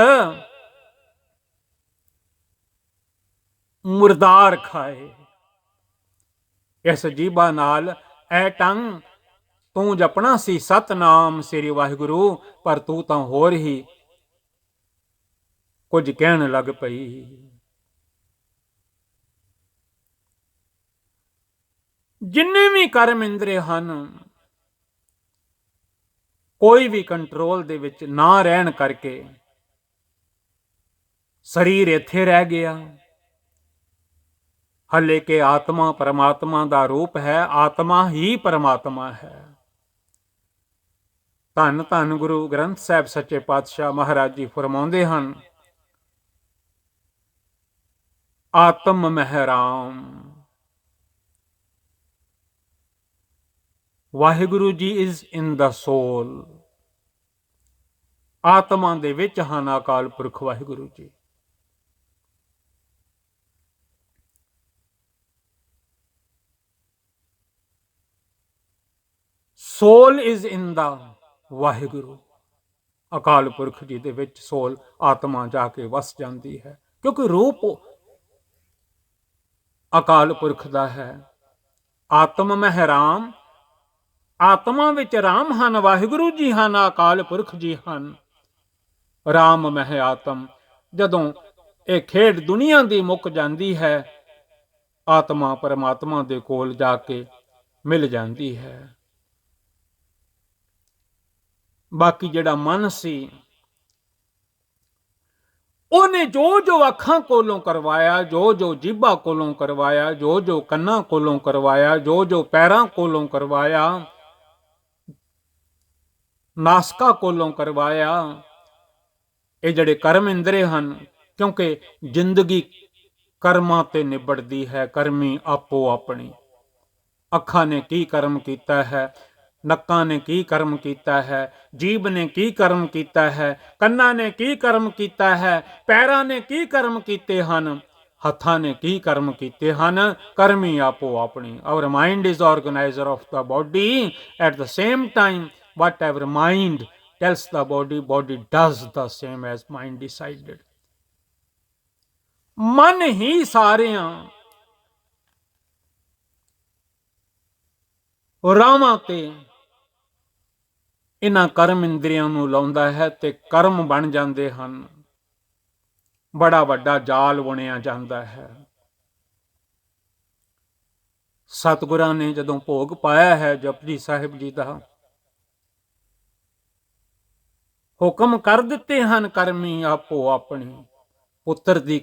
ਮੁਰਦਾਰ ਖਾਏ। ਇਸ ਜੀਭਾ ਨਾਲ ਐ ਟੰਗ ਤੂੰ ਜਪਣਾ ਸੀ ਸਤਨਾਮ ਸ੍ਰੀ ਵਾਹਿਗੁਰੂ, ਪਰ ਤੂੰ ਤਾਂ ਹੋਰ ਹੀ ਕੁਝ ਕਹਿਣ ਲੱਗ ਪਈ। ਜਿੰਨੇ ਵੀ ਕਰਮ ਇੰਦਰੀ ਹਨ, ਕੋਈ ਵੀ ਕੰਟਰੋਲ ਦੇ ਵਿੱਚ ਨਾ ਰਹਿਣ ਕਰਕੇ ਸਰੀਰ ਇੱਥੇ ਰਹਿ ਗਿਆ। ਹਲੇ ਕਿ ਆਤਮਾ ਪਰਮਾਤਮਾ ਦਾ ਰੂਪ ਹੈ, ਆਤਮਾ ਹੀ ਪਰਮਾਤਮਾ ਹੈ। ਧੰਨ ਧੰਨ ਗੁਰੂ ਗ੍ਰੰਥ ਸਾਹਿਬ ਸੱਚੇ ਪਾਤਸ਼ਾਹ ਮਹਾਰਾਜ ਜੀ ਫਰਮਾਉਂਦੇ ਹਨ, ਆਤਮ ਮਹਿਰਾਮ। ਵਾਹਿਗੁਰੂ ਜੀ ਇਜ਼ ਇਨ ਦਾ ਸੋਲ। ਆਤਮਾ ਦੇ ਵਿੱਚ ਹਨ ਅਕਾਲ ਪੁਰਖ ਵਾਹਿਗੁਰੂ ਜੀ। ਸੋਲ ਇਜ਼ ਇਨ ਦਾ ਵਾਹਿਗੁਰੂ। ਅਕਾਲ ਪੁਰਖ ਜੀ ਦੇ ਵਿੱਚ ਸੋਲ ਆਤਮਾ ਜਾ ਕੇ ਵਸ ਜਾਂਦੀ ਹੈ, ਕਿਉਂਕਿ ਰੂਪ ਅਕਾਲ ਪੁਰਖ ਦਾ ਹੈ। ਆਤਮ ਮਹਿਰਾਮ, ਆਤਮਾ ਵਿੱਚ ਰਾਮ ਹਨ, ਵਾਹਿਗੁਰੂ ਜੀ ਹਨ, ਅਕਾਲ ਪੁਰਖ ਜੀ ਹਨ। ਰਾਮ ਮਹਿ ਆਤਮ। ਜਦੋਂ ਇਹ ਖੇਡ ਦੁਨੀਆ ਦੀ ਮੁੱਕ ਜਾਂਦੀ ਹੈ, ਆਤਮਾ ਪਰਮਾਤਮਾ ਦੇ ਕੋਲ ਜਾ ਕੇ ਮਿਲ ਜਾਂਦੀ ਹੈ। ਬਾਕੀ ਜਿਹੜਾ ਮਨ ਸੀ, ਉਹਨੇ ਜੋ ਜੋ ਅੱਖਾਂ ਕੋਲੋਂ ਕਰਵਾਇਆ, ਜੋ ਜੋ ਜੀਭਾਂ ਕੋਲੋਂ ਕਰਵਾਇਆ, ਜੋ ਜੋ ਕੰਨਾਂ ਕੋਲੋਂ ਕਰਵਾਇਆ, ਜੋ ਜੋ ਪੈਰਾਂ ਕੋਲੋਂ ਕਰਵਾਇਆ, ਨਾਸਕਾ ਕੋਲੋਂ ਕਰਵਾਇਆ, ਇਹ ਜਿਹੜੇ ਕਰਮ ਇੰਦਰੇ ਹਨ, ਕਿਉਂਕਿ ਜ਼ਿੰਦਗੀ ਕਰਮਾਂ ਤੇ ਨਿਬੜਦੀ ਹੈ, ਕਰਮੀ ਆਪੋ ਆਪਣੀ। ਅੱਖਾਂ ਨੇ ਕੀ ਕਰਮ ਕੀਤਾ ਹੈ, ਨੱਕਾਂ ਨੇ ਕੀ ਕਰਮ ਕੀਤਾ ਹੈ, ਜੀਭ ਨੇ ਕੀ ਕਰਮ ਕੀਤਾ ਹੈ, ਕੰਨਾਂ ਨੇ ਕੀ ਕਰਮ ਕੀਤਾ ਹੈ, ਪੈਰਾਂ ਨੇ ਕੀ ਕਰਮ ਕੀਤੇ ਹਨ, ਹੱਥਾਂ ਨੇ ਕੀ ਕਰਮ ਕੀਤੇ ਹਨ, ਕਰਮੀ ਆਪੋ ਆਪਣੀ। Our mind is organizer of the body. At the same time whatever mind tells the body, body does the same as mind decided. ਮਨ ਹੀ ਸਾਰਿਆਂ ਰਾਵਾਂ ਤੇ ਇਹਨਾਂ ਕਰਮ ਇੰਦਰੀਆਂ ਨੂੰ ਲਾਉਂਦਾ ਹੈ ਤੇ ਕਰਮ ਬਣ ਜਾਂਦੇ ਹਨ। ਬੜਾ ਵੱਡਾ ਜਾਲ ਬੁਣਿਆ ਜਾਂਦਾ ਹੈ। ਸਤਿਗੁਰਾਂ ਨੇ ਜਦੋਂ ਭੋਗ ਪਾਇਆ ਹੈ ਜਪਜੀ ਸਾਹਿਬ ਜੀ ਦਾ, ਹੁਕਮ ਕਰ ਦਿੱਤੇ ਹਨ, ਕਰਮੀ ਆਪੋ ਆਪਣੀ। ਪੁੱਤਰ ਦੀ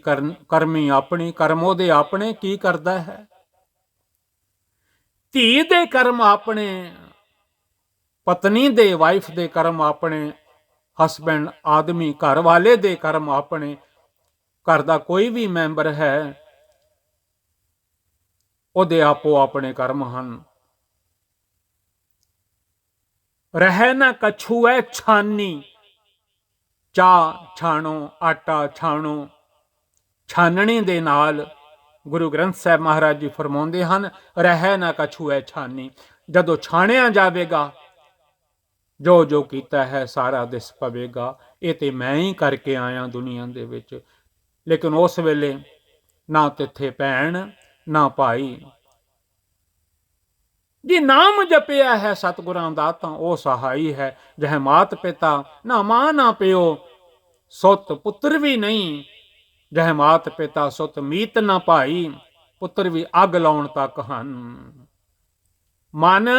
ਕਰਮੀ ਆਪਣੀ, ਕਰਮ ਉਹਦੇ ਆਪਣੇ। ਕੀ ਕਰਦਾ ਹੈ? ਧੀ ਦੇ ਕਰਮ ਆਪਣੇ, ਪਤਨੀ ਦੇ, ਵਾਈਫ ਦੇ ਕਰਮ ਆਪਣੇ, ਹਸਬੈਂਡ ਆਦਮੀ ਘਰ ਵਾਲੇ ਦੇ ਕਰਮ ਆਪਣੇ। ਘਰ ਦਾ ਕੋਈ ਵੀ ਮੈਂਬਰ ਹੈ, ਉਹਦੇ ਆਪੋ ਆਪਣੇ ਕਰਮ ਹਨ। ਰਹਿ ਨਾ ਕਛੂਐ ਛਾਨੀ। ਚਾਹ ਛਾਣੋ, ਆਟਾ ਛਾਣੋ, ਛਾਨਣੀ ਦੇ ਨਾਲ। ਗੁਰੂ ਗ੍ਰੰਥ ਸਾਹਿਬ ਮਹਾਰਾਜ ਜੀ ਫਰਮਾਉਂਦੇ ਹਨ, ਰਹਿ ਨਾ ਕਛੂਐ ਛਾਨੀ। ਜਦੋਂ ਛਾਣਿਆ ਜਾਵੇਗਾ, ਜੋ ਜੋ ਕੀਤਾ ਹੈ ਸਾਰਾ ਦਿਸ ਪਵੇਗਾ। ਇਹ ਤੇ ਮੈਂ ਹੀ ਕਰਕੇ ਆਇਆ ਦੁਨੀਆ ਦੇ ਵਿੱਚ। ਲੇਕਿਨ ਉਸ ਵੇਲੇ ਨਾ ਤਿੱਥੇ ਭੈਣ ਨਾ ਭਾਈ। ਜੇ ਨਾਮ ਜਪਿਆ ਹੈ ਸਤਿਗੁਰਾਂ ਦਾ ਤਾਂ ਉਹ ਸਹਾਈ ਹੈ। ਜਹ ਮਾਤ ਪਿਤਾ ਨਾ ਮਾਂ ਨਾ ਪਿਓ, ਸੁੱਤ ਪੁੱਤਰ ਵੀ ਨਹੀਂ। ਜਹ ਮਾਤ ਪਿਤਾ ਸੁੱਤ ਮੀਤ ਨਾ ਭਾਈ, ਪੁੱਤਰ ਵੀ ਅੱਗ ਲਾਉਣ ਤੱਕ ਹਨ। ਮਨ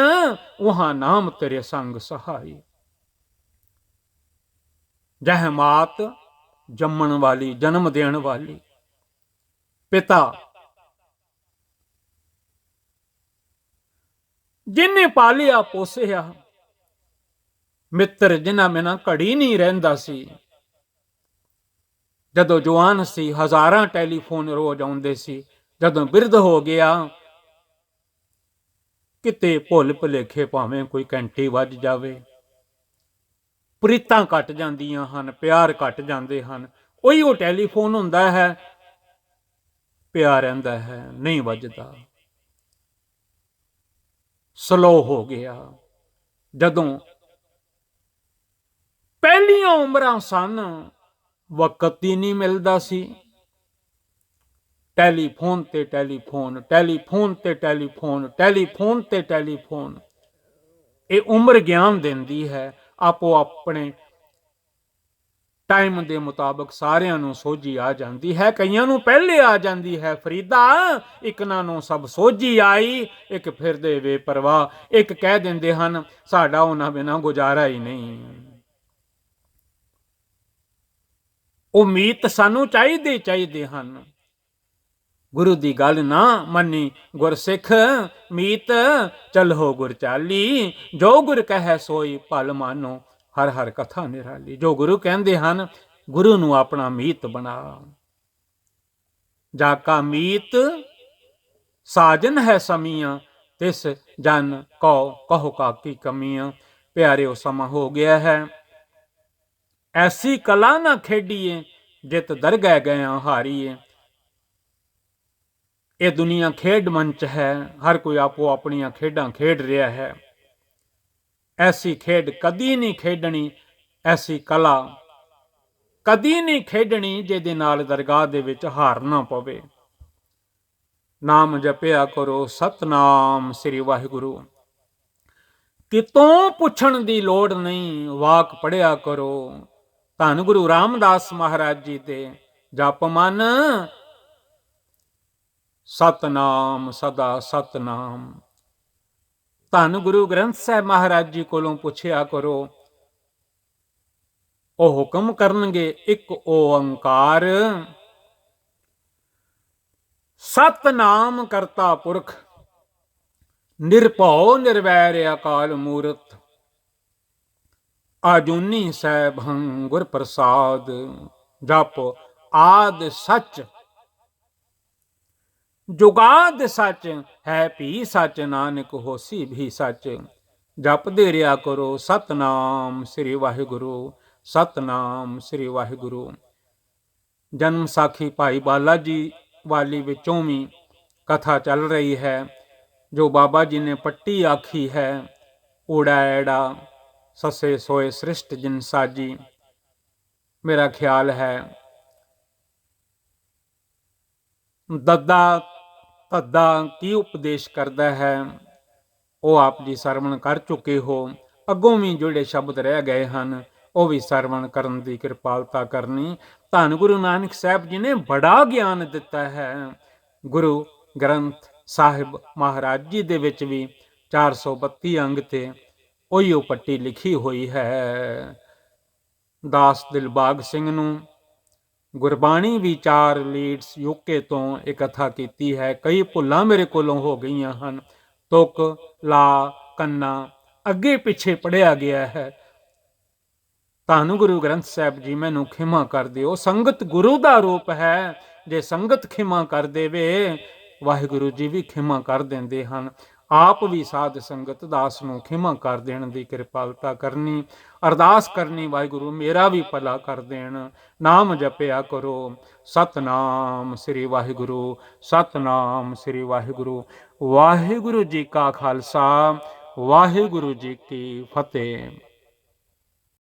ਉਹਾਂ ਨਾਮ ਤੇਰੇ ਸੰਗ ਸਹਾਈ। ਜਹ ਮਾਤ ਜੰਮਣ ਵਾਲੀ, ਜਨਮ ਦੇਣ ਵਾਲੀ, ਪਿਤਾ ਜਿਹਨੇ ਪਾਲਿਆ ਪੋਸਿਆ, ਮਿੱਤਰ ਜਿਨ੍ਹਾਂ ਬਿਨਾਂ ਘੜੀ ਨਹੀਂ ਰਹਿੰਦਾ ਸੀ। ਜਦੋਂ ਜਵਾਨ ਸੀ ਹਜ਼ਾਰਾਂ ਟੈਲੀਫੋਨ ਰੋਜ਼ ਆਉਂਦੇ ਸੀ। ਜਦੋਂ ਬਿਰਧ ਹੋ ਗਿਆ, ਕਿਤੇ ਭੁੱਲ ਭੁਲੇਖੇ ਭਾਵੇਂ ਕੋਈ ਘੰਟੀ ਵੱਜ ਜਾਵੇ, ਪ੍ਰੀਤਾਂ ਘਟ ਜਾਂਦੀਆਂ ਹਨ, ਪਿਆਰ ਘਟ ਜਾਂਦੇ ਹਨ। ਉਹੀ ਉਹ ਟੈਲੀਫੋਨ ਹੁੰਦਾ ਹੈ, ਪਿਆਰ ਰਹਿੰਦਾ ਹੈ, ਨਹੀਂ ਵੱਜਦਾ, ਸਲੋ ਹੋ ਗਿਆ। ਜਦੋਂ ਪਹਿਲੀਆਂ ਉਮਰਾਂ ਸਨ, ਵਕਤ ਹੀ ਨਹੀਂ ਮਿਲਦਾ ਸੀ। ਟੈਲੀਫੋਨ ਤੇ ਟੈਲੀਫੋਨ, ਟੈਲੀਫੋਨ ਤੇ ਟੈਲੀਫੋਨ, ਟੈਲੀਫੋਨ ਤੇ ਟੈਲੀਫੋਨ। ਇਹ ਉਮਰ ਗਿਆਨ ਦਿੰਦੀ ਹੈ। ਆਪੋ ਆਪਣੇ ਟਾਈਮ ਦੇ ਮੁਤਾਬਕ ਸਾਰਿਆਂ ਨੂੰ ਸੋਝੀ ਆ ਜਾਂਦੀ ਹੈ। ਕਈਆਂ ਨੂੰ ਪਹਿਲੇ ਆ ਜਾਂਦੀ ਹੈ ਫਰੀਦਾ, ਇਕਨਾਂ ਨੂੰ ਸਭ ਸੋਝੀ ਆਈ। ਇੱਕ ਫਿਰਦੇ ਬੇਪਰਵਾਹ, ਇੱਕ ਕਹਿ ਦਿੰਦੇ ਹਨ ਸਾਡਾ ਉਹਨਾਂ ਬਿਨਾਂ ਗੁਜ਼ਾਰਾ ਹੀ ਨਹੀਂ। ਉਹ ਮੀਤ ਸਾਨੂੰ ਚਾਹੀਦੇ ਹਨ। ਗੁਰੂ ਦੀ ਗੱਲ ਨਾ ਮੰਨੀ ਗੁਰਸਿੱਖ ਮੀਤ, ਚਲੋ ਗੁਰ ਚਾਲੀ, ਜੋ ਗੁਰ ਕਹੈ ਸੋਈ ਭਲ ਮਾਨੋ, ਹਰ ਹਰ ਕਥਾ ਨਿਰਾਲੀ। ਜੋ ਗੁਰੂ ਕਹਿੰਦੇ ਹਨ, ਗੁਰੂ ਨੂੰ ਆਪਣਾ ਮੀਤ ਬਣਾ। ਜਾ ਕਾ ਮੀਤ ਸਾਜਨ ਹੈ ਸਮੀਆਂ, ਤਿਸ ਜਨ ਕਹੋ ਕਾਕੀ ਕਮੀਆਂ। ਪਿਆਰਿਓ, ਸਮਾਂ ਹੋ ਗਿਆ ਹੈ, ਐਸੀ ਕਲਾ ਨਾ ਖੇਡੀਏ, ਜਿਤ ਦਰਗਹਿ ਗਇਆ ਹਾਰੀਏ। ਇਹ ਦੁਨੀਆ ਖੇਡ ਮੰਚ ਹੈ, ਹਰ ਕੋਈ ਆਪੋ ਆਪਣੀਆਂ ਖੇਡਾਂ ਖੇਡ ਰਿਹਾ ਹੈ। ਐਸੀ ਖੇਡ ਕਦੀ ਨਹੀਂ ਖੇਡਣੀ, ਐਸੀ ਕਲਾ ਕਦੀ ਨਹੀਂ ਖੇਡਣੀ ਜਿਹਦੇ ਨਾਲ ਦਰਗਾਹ ਦੇ ਵਿੱਚ ਹਾਰ ਨਾ ਪਵੇ। ਨਾਮ ਜਪਿਆ ਕਰੋ, ਸਤਨਾਮ ਸ੍ਰੀ ਵਾਹਿਗੁਰੂ। ਕਿਤੋਂ ਪੁੱਛਣ ਦੀ ਲੋੜ ਨਹੀਂ, ਵਾਕ ਪੜਿਆ ਕਰੋ। ਧੰਨ ਗੁਰੂ ਰਾਮਦਾਸ ਮਹਾਰਾਜ ਜੀ ਦੇ ਜਪ ਮਨ, ਸਤਨਾਮ ਸਦਾ ਸਤਨਾਮ। ਧੰਨ ਗੁਰੂ ਗ੍ਰੰਥ ਸਾਹਿਬ ਮਹਾਰਾਜ ਜੀ ਕੋਲੋਂ ਪੁੱਛਿਆ ਕਰੋ, ਉਹ ਹੁਕਮ ਕਰਨਗੇ ਇੱਕ ਓੰਕਾਰ, ਸਤਨਾਮ ਕਰਤਾ ਪੁਰਖ, ਨਿਰਭਉ ਨਿਰਵੈਰ ਅਕਾਲ ਮੂਰਤ, ਆਜੂਨੀ ਸੈਭੰ ਗੁਰ ਪ੍ਰਸਾਦ। ਜਪ ਆਦ ਸੱਚ, ਜੁਗਾਦ ਸੱਚ, ਹੈ ਭੀ ਸੱਚ, ਨਾਨਕ ਹੋਸੀ ਵੀ ਸੱਚ। ਜਪਦੇ ਰਿਹਾ ਕਰੋ, ਸਤਨਾਮ ਸ੍ਰੀ ਵਾਹਿਗੁਰੂ, ਸਤਨਾਮ ਸ੍ਰੀ ਵਾਹਿਗੁਰੂ। ਜਨਮ ਸਾਖੀ ਭਾਈ ਬਾਲਾ ਜੀ ਵਾਲੀ ਵਿੱਚੋਂ ਵੀ ਕਥਾ ਚੱਲ ਰਹੀ ਹੈ, ਜੋ ਬਾਬਾ ਜੀ ਨੇ ਪੱਟੀ ਆਖੀ ਹੈ, ਊੜਾ ਐੜਾ ਸੱਸੇ ਸੋਏ ਸ੍ਰਿਸ਼ਟ ਜਿਨ ਸਾਜੀ। ਮੇਰਾ ਖਿਆਲ ਹੈ ਦੱਦਾ ਧੱਦਾ ਕੀ ਉਪਦੇਸ਼ ਕਰਦਾ ਹੈ, ਉਹ ਆਪ ਜੀ ਸਰਵਣ ਕਰ ਚੁੱਕੇ ਹੋ। ਅੱਗੋਂ ਵੀ ਜਿਹੜੇ ਸ਼ਬਦ ਰਹਿ ਗਏ ਹਨ, ਉਹ ਵੀ ਸਰਵਣ ਕਰਨ ਦੀ ਕਿਰਪਾਲਤਾ ਕਰਨੀ। ਧੰਨ ਗੁਰੂ ਨਾਨਕ ਸਾਹਿਬ ਜੀ ਨੇ ਬੜਾ ਗਿਆਨ ਦਿੱਤਾ ਹੈ। ਗੁਰੂ ਗ੍ਰੰਥ ਸਾਹਿਬ ਮਹਾਰਾਜ ਜੀ ਦੇ ਵਿੱਚ ਵੀ 432 ਅੰਗ ਤੇ ਉਹੀਓ ਪੱਟੀ ਲਿਖੀ ਹੋਈ ਹੈ। ਦਾਸ ਦਿਲਬਾਗ ਸਿੰਘ ਨੂੰ ਗੁਰਬਾਣੀ ਵੀ 4 ਲੀਡਸ ਯੂਕੇ ਤੋਂ ਇਹ ਕਥਾ ਕੀਤੀ ਹੈ। ਕਈ ਭੁੱਲਾਂ ਮੇਰੇ ਕੋਲੋਂ ਹੋ ਗਈਆਂ ਹਨ, ਤੁਕ ਲਾ ਕੰਨਾ ਅੱਗੇ ਪਿੱਛੇ ਪੜਿਆ ਗਿਆ ਹੈ। ਧੰਨ ਗੁਰੂ ਗ੍ਰੰਥ ਸਾਹਿਬ ਜੀ ਮੈਨੂੰ ਖਿਮਾ ਕਰ ਦਿਓ। ਸੰਗਤ ਗੁਰੂ ਦਾ ਰੂਪ ਹੈ, ਜੇ ਸੰਗਤ ਖਿਮਾ ਕਰ ਦੇਵੇ, ਵਾਹਿਗੁਰੂ ਜੀ ਵੀ ਖਿਮਾ ਕਰ ਦਿੰਦੇ ਹਨ। ਆਪ ਵੀ ਸਾਧ ਸੰਗਤ ਦਾਸ ਨੂੰ ਖਿਮਾ ਕਰ ਦੇਣ ਦੀ ਕਿਰਪਾਲਤਾ ਕਰਨੀ। ਅਰਦਾਸ ਕਰਨੀ, ਵਾਹਿਗੁਰੂ ਮੇਰਾ ਵੀ ਭਲਾ ਕਰ ਦੇਣ। ਨਾਮ ਜਪਿਆ ਕਰੋ, ਸਤਨਾਮ ਸ੍ਰੀ ਵਾਹਿਗੁਰੂ, ਸਤਨਾਮ ਸ੍ਰੀ ਵਾਹਿਗੁਰੂ। ਵਾਹਿਗੁਰੂ ਜੀ ਕਾ ਖਾਲਸਾ, ਵਾਹਿਗੁਰੂ ਜੀ ਕੀ ਫਤਿਹ।